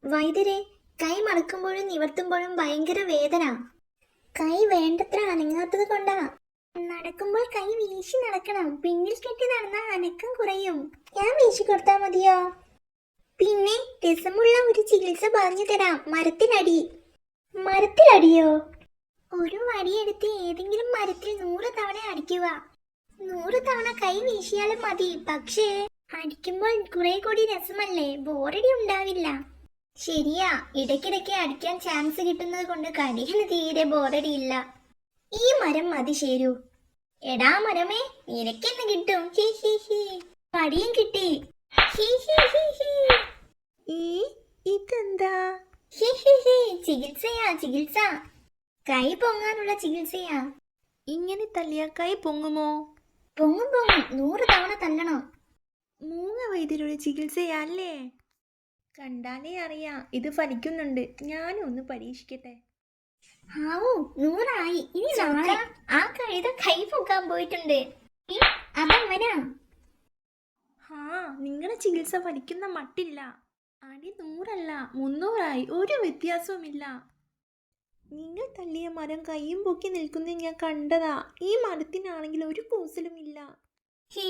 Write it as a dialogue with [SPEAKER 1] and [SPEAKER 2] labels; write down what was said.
[SPEAKER 1] വൈദ്യരെ, കൈ മടക്കുമ്പോഴും നിവർത്തുമ്പോഴും ഭയങ്കര വേദന. കൈ വേണ്ടത്ര അനങ്ങാത്തത് കൊണ്ടാ. നടക്കുമ്പോൾ കൈ വീശി നടക്കണം. പിന്നിൽ കെട്ടി നടന്നാൽ അനക്കം കുറയും. ഞാൻ വീശി കൊടുത്താ മതിയോ? പിന്നെ രസമുള്ള ഒരു ചികിത്സ പറഞ്ഞു തരാം. മരത്തിലടി. മരത്തിലടിയോ? ഒരു വടിയെടുത്ത് ഏതെങ്കിലും മരത്തിൽ 100 തവണ അടിക്കുക. 100 തവണ കൈ വീശിയാലും മതി. പക്ഷേ അടിക്കുമ്പോൾ കുറെ കൂടി രസമല്ലേ, ബോറടി ഉണ്ടാവില്ല. ശരിയാ, ഇടയ്ക്കിടയ്ക്ക് അടിക്കാൻ ചാൻസ് കിട്ടുന്നത് കൊണ്ട് കടികളിന് തീരെ ബോറടിയില്ല. ഈ മരം മതി ശരു. എടാ മരമേ, നിനക്കെന്ന് കിട്ടും. ഹി ഹി ഹി. പടിയും കിട്ടി. ഹി ഹി ഹി ഹി.
[SPEAKER 2] ഇതെന്താ?
[SPEAKER 1] ഹി ഹി ഹി. ചികിത്സയാ, ചികിത്സ. കൈ പൊങ്ങാനുള്ള ചികിത്സയാ.
[SPEAKER 2] ഇങ്ങനെ തല്ലിയ കൈ പൊങ്ങുമോ?
[SPEAKER 1] പൊങ്ങും പൊങ്ങും. 100 തവണ തല്ലണം.
[SPEAKER 2] മൂങ്ങ വൈദ്യരുടെ ചികിത്സയല്ലേ? കണ്ടാലേ അറിയാം ഇത് ഫലിക്കുന്നുണ്ട്. ഞാനും ഒന്ന് പരീക്ഷിക്കട്ടെ.
[SPEAKER 1] ഹാവൂ, 100 ആയി. ഇനി നാളെ ആ കഴുത കൈ പൊക്കാൻ പോയിട്ടുണ്ട്. അതവനാ.
[SPEAKER 2] ഹാ, നിങ്ങളുടെ ചികിത്സ ഫലിക്കുന്ന മട്ടില്ല. അടി 100 അല്ല 300 ആയി. ഒരു വ്യത്യാസവുമില്ല. നിങ്ങൾ തല്ലിയ മരം കൈയും പൊക്കി നിൽക്കുന്നത് ഞാൻ കണ്ടതാ. ഈ മരത്തിനാണെങ്കിൽ ഒരു കൂസലുമില്ല.
[SPEAKER 1] ഹേ